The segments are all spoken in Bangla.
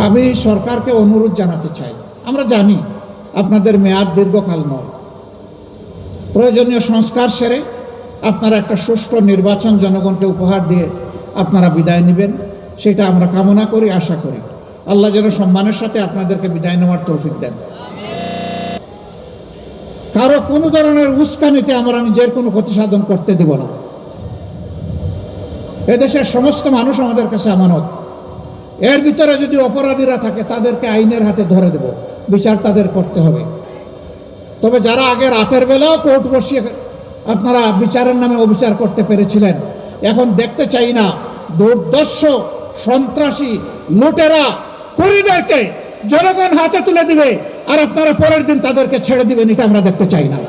আমি সরকারকে অনুরোধ জানাতে চাই, আমরা জানি আপনাদের মেয়াদ দীর্ঘকাল নয়, প্রয়োজনীয় সংস্কার সেরে আপনারা একটা সুষ্ঠু নির্বাচন জনগণকে উপহার দিয়ে আপনারা বিদায় নেবেন, সেটা আমরা কামনা করি, আশা করি। আল্লাহ যেন সম্মানের সাথে আপনাদেরকে বিদায় নেওয়ার তৌফিক দেন। কারো কোনো ধরনের উস্কানিতে আমরা নিজের কোনো ক্ষতি সাধন করতে দেব না। এদেশের সমস্ত মানুষ আমাদের কাছে আমানত। এর ভিতরে যদি অপরাধীরা থাকে তাদেরকে আইনের হাতে ধরে দেব, বিচার তাদের করতে হবে। তবে যারা আগে রাতের বেলাও কোর্ট বসিয়ে আপনারা বিচারের নামে অবিচার করতে পেরেছিলেন, এখন দেখতে চাই না দুর্দর্শ সন্ত্রাসী লুটেরা খুনিদেরকে জনগণ হাতে তুলে দিবে আর আপনারা পরের দিন তাদেরকে ছেড়ে দিবেন, এটা আমরা দেখতে চাই না।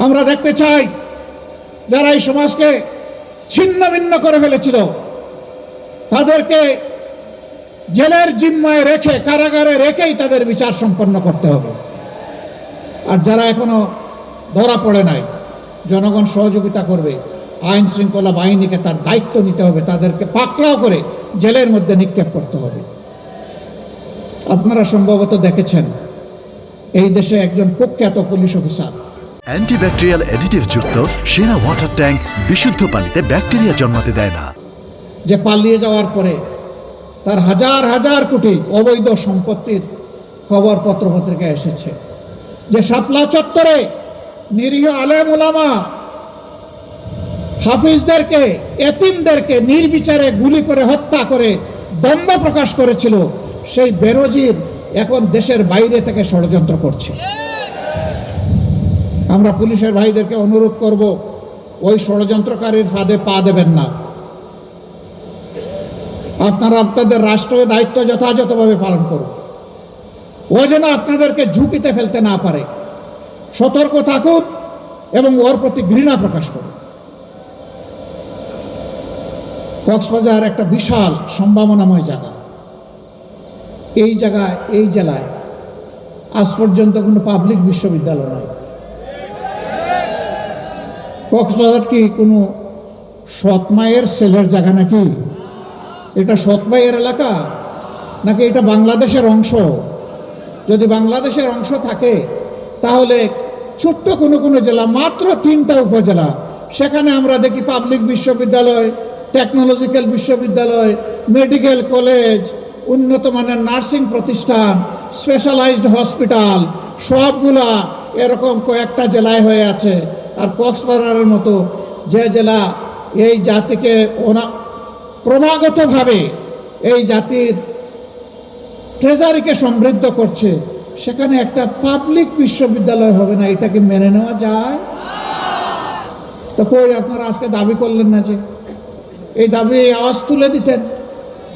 আমরা দেখতে চাই যারা এই সমাজকে ছিন্ন ভিন্ন করে ফেলেছিল তাদেরকে জেলের জিম্মায় রেখে, কারাগারে রেখেই তাদের বিচার সম্পন্ন করতে হবে। আর যারা এখনো ধরা পড়ে নাই, জনগণ সহযোগিতা করবে, আইন শৃঙ্খলা বাহিনীকে তার দায়িত্ব নিতে হবে, তাদেরকে পাকড়াও করে জেলের মধ্যে নিক্ষেপ করতে হবে। আপনারা সম্ভবত দেখেছেন এই দেশে একজন কুখ্যাত পুলিশ অফিসার অ্যান্টিব্যাকটেরিয়াল অ্যাডিটিভ যুক্ত সেরা ওয়াটার ট্যাঙ্ক বিশুদ্ধ পানিতে ব্যাকটেরিয়া জন্মাতে দেয় না, যে পালিয়ে যাওয়ার পরে তার হাজার হাজার কোটি অবৈধ সম্পত্তির খবর পত্রপত্রিকায় এসেছে, যে শাপলা চত্বরে নিরীহ আলেম ওলামা হাফিজদেরকে, এতিমদেরকে নির্বিচারে গুলি করে হত্যা করে দম্ভ প্রকাশ করেছিল, সেই বেনজির এখন দেশের বাইরে থেকে ষড়যন্ত্র করছে। আমরা পুলিশের ভাইদেরকে অনুরোধ করব, ওই ষড়যন্ত্রকারীর ফাঁদে পা দেবেন না। আপনারা আপনাদের রাষ্ট্রীয় দায়িত্ব যথাযথভাবে পালন করুন, ও যেন আপনাদেরকে ঝুঁকিতে ফেলতে না পারে। সতর্ক থাকুন এবং ওর প্রতি ঘৃণা প্রকাশ করুন। কক্সবাজার একটা বিশাল সম্ভাবনাময় জায়গা। এই জায়গায়, এই জেলায় আজ পর্যন্ত কোনো পাবলিক বিশ্ববিদ্যালয় নয়। কক্সবাজার কি কোনো সৎমায়ের ছেলের জায়গা নাকি? এটা সৎমায়ের এলাকা নাকি এটা বাংলাদেশের অংশ? যদি বাংলাদেশের অংশ থাকে তাহলে ছোট্ট কোনো কোনো জেলা, মাত্র 3টা উপজেলা, সেখানে আমরা দেখি পাবলিক বিশ্ববিদ্যালয়, টেকনোলজিক্যাল বিশ্ববিদ্যালয়, মেডিকেল কলেজ, উন্নত মানের নার্সিং প্রতিষ্ঠান, স্পেশালাইজড হসপিটাল, সবগুলা এরকম কয়েকটা জেলায় হয়ে আছে। আর কক্সবাজারের মতো যে জেলা এই জাতিকে ক্রমাগতভাবে এই জাতির ট্রেজারিকে সমৃদ্ধ করছে, সেখানে একটা পাবলিক বিশ্ববিদ্যালয় হবে না, এটাকে মেনে নেওয়া যায়? তো কই আপনারা আজকে দাবি করলেন না? যে এই দাবি আওয়াজ তুলে দিতেন,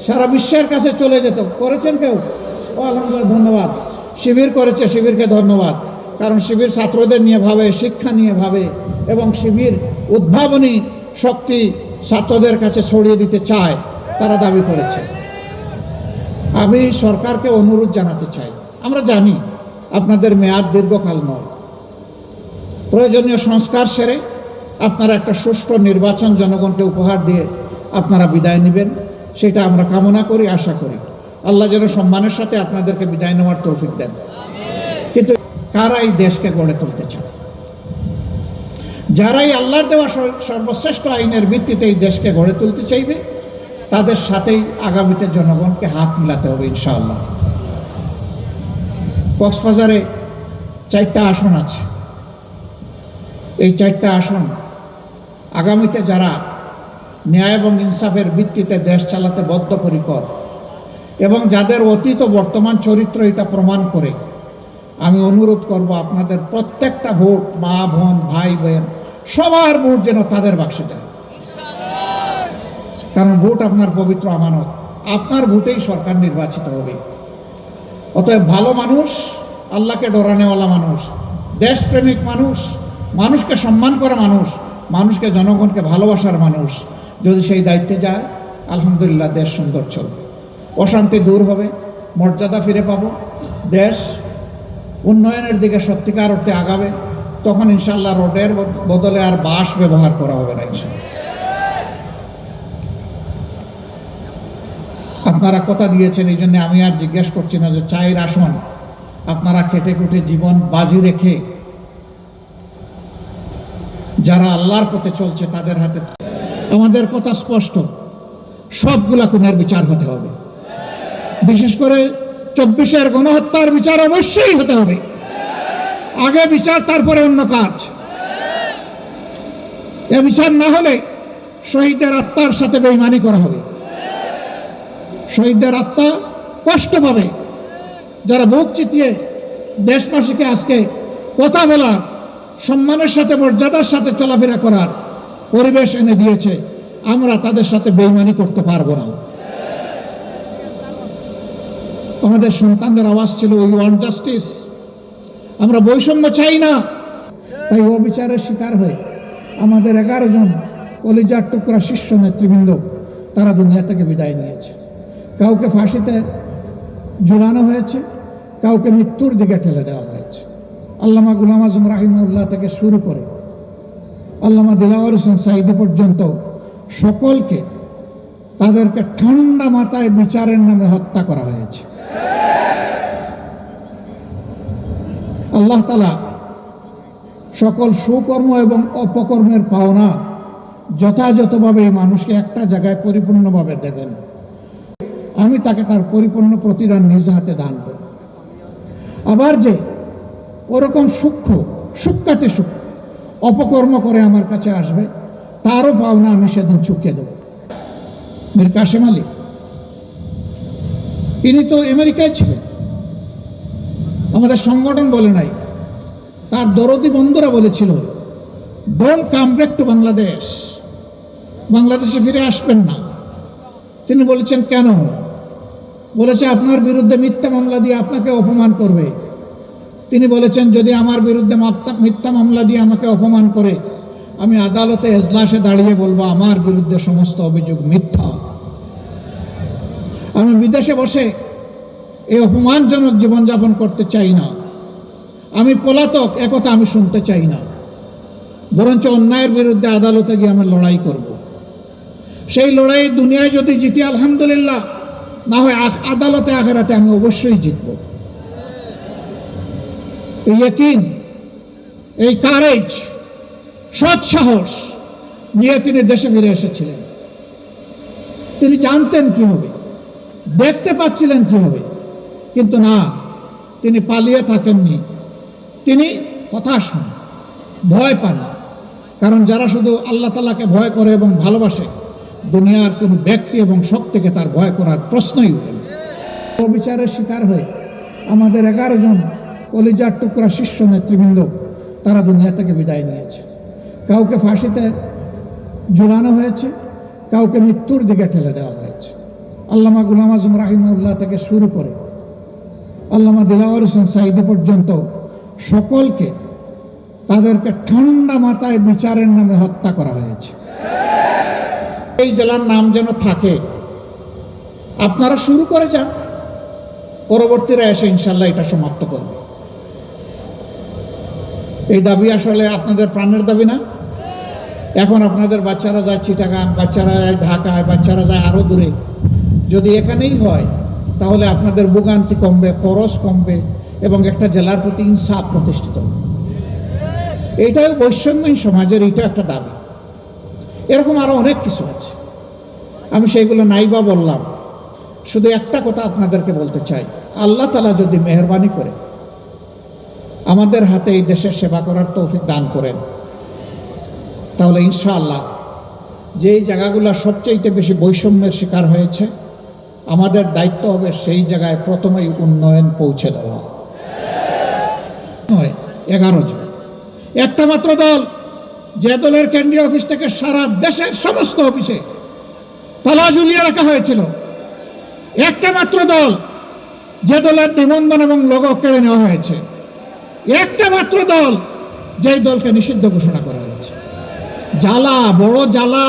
সারা বিশ্বের কাছে চলে যেত। করেছেন কেউ? ও আলহামদুলিল্লাহ, ধন্যবাদ। শিবির করেছে, শিবিরকে ধন্যবাদ। কারণ শিবির ছাত্রদের নিয়ে ভাবে, শিক্ষা নিয়ে ভাবে, এবং শিবির উদ্ভাবনী শক্তি ছাত্রদের কাছে ছড়িয়ে দিতে চায়, তারা দাবি করেছে। আমি সরকারকে অনুরোধ জানাতে চাই, আমরা জানি আপনাদের মেয়াদ দীর্ঘকাল নয়, প্রয়োজনীয় সংস্কার সেরে আপনারা একটা সুষ্ঠু নির্বাচন জনগণকে উপহার দিয়ে আপনারা বিদায় নেবেন, সেটা আমরা কামনা করি, আশা করি। আল্লাহ যেন সম্মানের সাথে আপনাদেরকে বিদায় নেওয়ার তৌফিক দেন। কিন্তু কারা এই দেশকে গড়ে তুলতে চায়? যারাই আল্লাহর দেওয়া সর্বশ্রেষ্ঠ আইনের ভিত্তিতে এই দেশকে গড়ে তুলতে চাইবে, তাদের সাথেই আগামীতে জনগণকে হাত মিলাতে হবে ইনশাআল্লাহ। কক্সবাজারে 4টা আসন আছে। এই 4টা আসন আগামীতে যারা ন্যায় এবং ইনসাফের ভিত্তিতে দেশ চালাতে বদ্ধপরিকর এবং যাদের অতীত বর্তমান চরিত্র এটা প্রমাণ করে, আমি অনুরোধ করব আপনাদের প্রত্যেকটা ভোট, মা বোন ভাই বোন সবার ভোট যেন তাদের বাক্সে যায়। কারণ ভোট আপনার পবিত্র আমানত, আপনার ভোটেই সরকার নির্বাচিত হবে। অতএব ভালো মানুষ, আল্লাহকে ডরানেওয়ালা মানুষ, দেশপ্রেমিক মানুষ, মানুষকে সম্মান করা মানুষ, মানুষকে, জনগণকে ভালোবাসার মানুষ যদি সেই দায়িত্বে যায়, আলহামদুলিল্লাহ দেশ সুন্দর চলবে, অশান্তি দূর হবে, মর্যাদা ফিরে পাবো, দেশ উন্নয়নের দিকে সত্যিকার অর্থে আগাবে। তখন ইনশাআল্লাহ রোডের বদলে আর বাস ব্যবহার করা হবে না ইনশাআল্লাহ। আপনারা কথা দিয়েছেন, এই জন্য আমি আর জিজ্ঞেস করছি না যে চায়ের আসন আপনারা কেটে কুটে জীবন বাজি রেখে যারা আল্লাহর পথে চলছে তাদের হাতে। আমাদের কথা স্পষ্ট, সবগুলা খুনের বিচার হতে হবে। বিশেষ করে 24-এর গণহত্যার বিচার অবশ্যই হতে হবে। আগে বিচার, তারপরে অন্য কাজ। এ বিচার না হলে শহীদদের আত্মার সাথে বেঈমানি করা হবে। শহীদদের আত্মা কষ্ট পাবে। যারা বুক চিতিয়ে দেশবাসীকে আজকে কথা বলার, সম্মানের সাথে মর্যাদার সাথে চলাফেরা করার পরিবেশ এনে দিয়েছে, আমরা তাদের সাথে বেঈমানি করতে পারবো না। আমাদের সন্তানদের আওয়াজ ছিল উই ওয়ান্ট জাস্টিস, আমরা বৈষম্য চাই না। তাই অবিচারের শিকার হয়ে আমাদের 11 জন কলিজার টুকরা শীর্ষ নেতৃবৃন্দ তারা দুনিয়া থেকে বিদায় নিয়েছে। কাউকে ফাঁসিতে ঝুলানো হয়েছে, কাউকে মৃত্যুর দিকে ঠেলে দেওয়া হয়েছে। আল্লামা গুলাম আজম রাহিমাহুল্লাহ থেকে শুরু করে আল্লামা দিলাওয়ার হোসেন সাঈদী পর্যন্ত সকলকে তাদেরকে ঠান্ডা মাথায় বিচারের নামে হত্যা করা হয়েছে। আল্লাহ তাআলা সকল সুকর্ম এবং অপকর্মের পাওনা যথাযথভাবে এই মানুষকে একটা জায়গায় পরিপূর্ণভাবে দেবেন। আমি তাকে তার পরিপূর্ণ প্রতিদান নিজ হাতে দান করব। আবার যে ওরকম সূক্ষ্মাতি সূক্ষ্ম অপকর্ম করে আমার কাছে আসবে, তারও পাওনা আমি সেদিন চুকিয়ে দেব। মীর কাসেম আলী, তিনি তো আমেরিকায় ছিলেন, আমাদের সংগঠন বলে নাই, তার দরদি বন্ধুরা বলেছিল don't come back to Bangladesh, বাংলাদেশে ফিরে আসবেন না। তিনি বলেছেন কেন? বলেছে আপনার বিরুদ্ধে মিথ্যা মামলা দিয়ে আপনাকে অপমান করবে। তিনি বলেছেন যদি আমার বিরুদ্ধে মিথ্যা মামলা দিয়ে আমাকে অপমান করে, আমি আদালতে এজলাসে দাঁড়িয়ে বলবো আমার বিরুদ্ধে সমস্ত অভিযোগ মিথ্যা। আমি বিদেশে বসে এই অপমানজনক জীবনযাপন করতে চাই না। আমি পলাতক, একথা আমি শুনতে চাই না। বরঞ্চ অন্যায়ের বিরুদ্ধে আদালতে গিয়ে আমি লড়াই করব। সেই লড়াই দুনিয়ায় যদি জিতি আলহামদুলিল্লাহ, না হয় আদালতে আখেরাতে আমি অবশ্যই জিতব। এই ইয়াকিন, এই কারেজ, সৎ সাহস নিয়ে তিনি দেশে ফিরে এসেছিলেন। তিনি জানতেন কি হবে, দেখতে পাচ্ছিলেন কি হবে, কিন্তু না, তিনি পালিয়ে থাকেননি। তিনি হতাশ হন, ভয় পান। কারণ যারা শুধু আল্লাহ তাআলাকে ভয় করে এবং ভালোবাসে, দুনিয়ার কোনো ব্যক্তি এবং শক্তিকে তার ভয় করার প্রশ্নই ওঠে না। অবিচারের শিকার হয়ে আমাদের 11 জন কলিজার টুকরা শীর্ষ নেতৃবৃন্দ তারা দুনিয়া থেকে বিদায় নিয়েছে। কাউকে ফাঁসিতে ঝুলানো হয়েছে, কাউকে মৃত্যুর দিকে ঠেলে দেওয়া হয়েছে। আল্লামা গুলাম আজম রাহিমাহুল্লাহ থেকে শুরু করে আল্লামা দিলাওয়ার হোসেন সাঈদী পর্যন্ত সকলকে তাদেরকে ঠান্ডা মাথায় বিচারের নামে হত্যা করা হয়েছে। এই জেলার নাম যেন থাকে। আপনারা শুরু করে যান, পরবর্তীরা এসে ইনশাল্লাহ এটা সমাপ্ত করবে। এই দাবি আসলে আপনাদের প্রাণের দাবি না? এখন আপনাদের বাচ্চারা যায় চিটাগাং, বাচ্চারা যায় ঢাকায়, বাচ্চারা যায় আরো দূরে। যদি এখানেই হয় তাহলে আপনাদের ভোগান্তি কমবে, খরচ কমবে এবং একটা জেলার প্রতি ইনসাফ প্রতিষ্ঠিত হবে। এইটাও বৈষম্যহীন সমাজের এটা একটা দাবি। এরকম আরো অনেক কিছু আছে, আমি সেইগুলো নাইবা বললাম। শুধু একটা কথা আপনাদেরকে বলতে চাই, আল্লাহ তাআলা যদি মেহেরবানি করে আমাদের হাতে এই দেশের সেবা করার তৌফিক দান করেন, তাহলে ইনশাআল্লাহ যেই জায়গাগুলো সবচেয়ে বেশি বৈষম্যের শিকার হয়েছে, আমাদের দায়িত্ব হবে সেই জায়গায় প্রথমেই উন্নয়ন পৌঁছে দেওয়া। 11 জন, একটা মাত্র দল, যে দলের কেন্দ্রীয় অফিস থেকে সারা দেশের সমস্ত অফিসে তালা ঝুলিয়ে রাখা হয়েছিল। একটা মাত্র দল, যে দলের নিবন্ধন এবং লোগো কেড়ে নেওয়া হয়েছে। একটা মাত্র দল, যেই দলকে নিষিদ্ধ ঘোষণা করা হয়েছে। জ্বালা, বড় জ্বালা।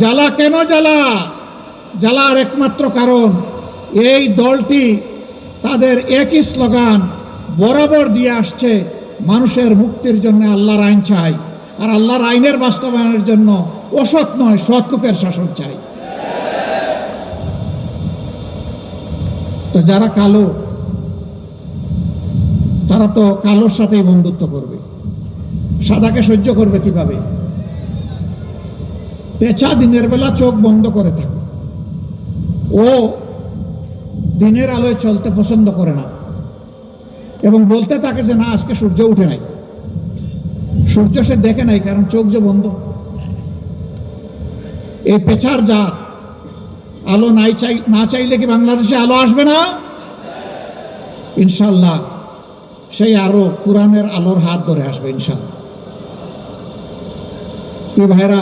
জ্বালা কেন জ্বালা? জ্বালার একমাত্র কারণ এই দলটি তাদের একই স্লোগান বরাবর দিয়ে আসছে, মানুষের মুক্তির জন্য আল্লাহর আইন চাই, আর আল্লাহর আইনের বাস্তবায়নের জন্য অসৎ নয় সৎ লোকের শাসন চাই। তো যারা কালো তারা তো কালোর সাথেই বন্ধুত্ব করবে, সাদাকে সহ্য করবে কিভাবে? পেঁচা দিনের বেলা চোখ বন্ধ করে থাকে, ও দিনের আলোয় চলতে পছন্দ করে না এবং বলতে থাকে যে না আজকে সূর্য উঠে নাই, সূর্য সে দেখে নাই কারণ চোখ যে বন্ধ। এই পেঁচার জাত আলো না চাইলে কি বাংলাদেশে আলো আসবে না? ইনশাল্লাহ সেই আরো কোরআনের আলোর হাত ধরে আসবে ইনশাল্লাহ। প্রিয় ভাইরা,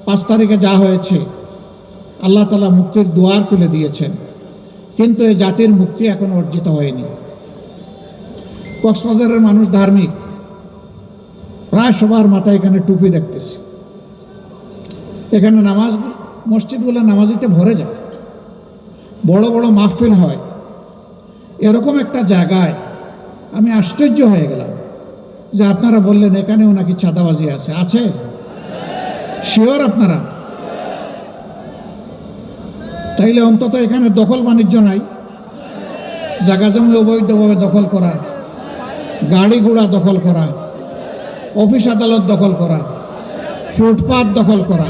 5 তারিখে যা হয়েছে, আল্লাহ তাআলা মুক্তির দুয়ার তুলে দিয়েছেন, কিন্তু এই জাতির মুক্তি এখন অর্জিত হয়নি। কক্সবাজারের মানুষ ধার্মিক, প্রায় সবার মাথায় এখানে টুপি দেখতেছি, এখানে মসজিদগুলো নামাজিতে ভরে যায়, বড় বড় মাহফিল হয়। এরকম একটা জায়গায় আমি আশ্চর্য হয়ে গেলাম যে আপনারা বললেন এখানেও নাকি চাঁদাবাজি আছে। শিওর আপনারা? তাইলে অন্তত এখানে দখল বাণিজ্য নাই, জায়গা জমি অবৈধভাবে দখল করা, গাড়ি ঘোড়া দখল করা, অফিস আদালত দখল করা, ফুটপাত দখল করা,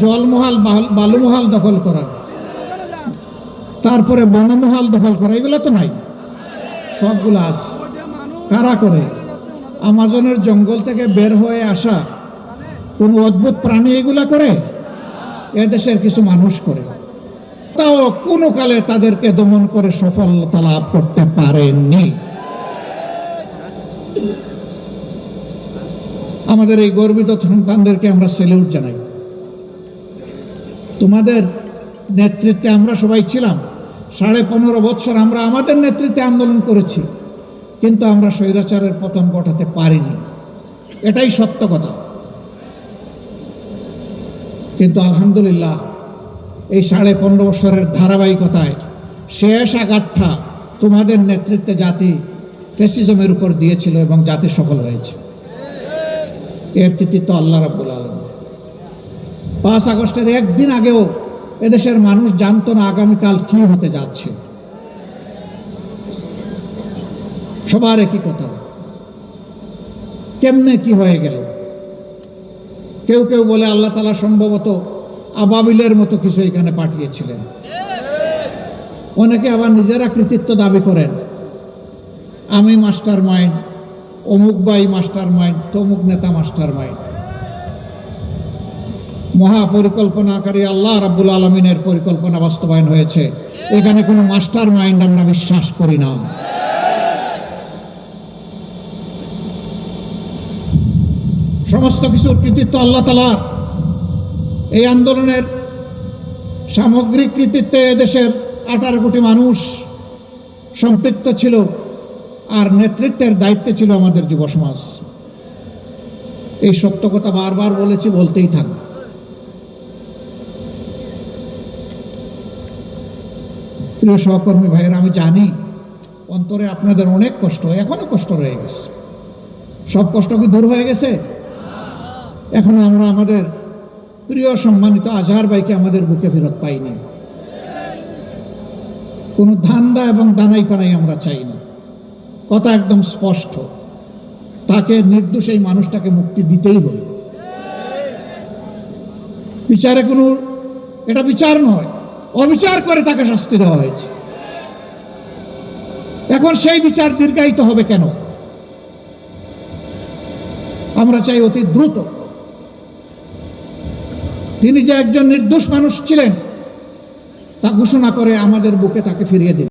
জলমহাল বালুমহাল দখল করা, তারপরে বনমহাল দখল করা, এগুলো তো নাই, সবগুলো আছে। কারা করে? আমাজনের জঙ্গল থেকে বের হয়ে আসা কোন অদ্ভুত প্রাণী এগুলা করে? এদেশের কিছু মানুষ করে, তাও কোনো কালে তাদেরকে দমন করে সফলতা লাভ করতে পারেননি। আমাদের এই গর্বিত সন্তানদেরকে আমরা স্যালুট জানাই। তোমাদের নেতৃত্বে আমরা সবাই ছিলাম, 15.5 বছর আমরা আমাদের নেতৃত্বে আন্দোলন করেছি, কিন্তু আমরা স্বৈরাচারের পতন ঘটাতে পারিনি, এটাই সত্য কথা। কিন্তু আলহামদুলিল্লাহ এই 15.5 বছরের ধারাবাহিকতায় শেষ আঘাতটা তোমাদের নেতৃত্বে জাতি ফ্যাসিজমের উপর দিয়েছিল এবং জাতি সফল হয়েছে। এর কৃতিত্ব আল্লাহ রাব্বুল আলামিন। 5 আগস্টের একদিন আগেও এদেশের মানুষ জানতো না আগামীকাল কি হতে যাচ্ছে। সবার একই কথা, কেমনে কি হয়ে গেল? কেউ কেউ বলে আল্লাহ তাআলা সম্ভবত আবাবিলের মতো কিছু এখানে পাঠিয়েছিলেন। অনেকে আবার নিজেরা কৃতিত্ব দাবি করেন, আমি মাস্টার মাইন্ড, অমুক ভাই মাস্টার মাইন্ড, তমুক নেতা মাস্টার মাইন্ড। মহাপরিকল্পনাকারী আল্লাহ রাব্বুল আলামিনের পরিকল্পনা বাস্তবায়ন হয়েছে, এখানে কোনো মাস্টার মাইন্ড আমরা বিশ্বাস করি না। সমস্ত কিছুর কৃতিত্ব আল্লাহ তাআলার। এই আন্দোলনের সামগ্রিক কৃতিত্বে দেশের 18 কোটি মানুষ সম্পৃক্ত ছিল, আর নেতৃত্বের দায়িত্বে ছিল আমাদের যুব সমাজ। এই সত্য কথা বারবার বলেছি, বলতেই থাকবে। প্রিয় সহকর্মী ভাইয়েরা, আমি জানি অন্তরে আপনাদের অনেক কষ্ট, এখনো কষ্ট রয়ে গেছে। সব কষ্ট কি দূর হয়ে গেছে? এখনো আমরা আমাদের প্রিয় সম্মানিত আজহার ভাইকে আমাদের বুকে ফেরত পাইনি। কোনো ধান্দা এবং দানাই পানাই আমরা চাই না, কথা একদম স্পষ্ট। তাকে নির্দোষ এই মানুষটাকে মুক্তি দিতেই হবে। বিচারে কোনো, এটা বিচার নয়, অবিচার করে তাকে শাস্তি দেওয়া হয়েছে। এখন সেই বিচার দীর্ঘায়িত হবে কেন? আমরা চাই অতি দ্রুত তিনি যে একজন নির্দোষ মানুষ ছিলেন তা ঘোষণা করে আমাদের বুকে তাকে ফিরিয়ে দিন।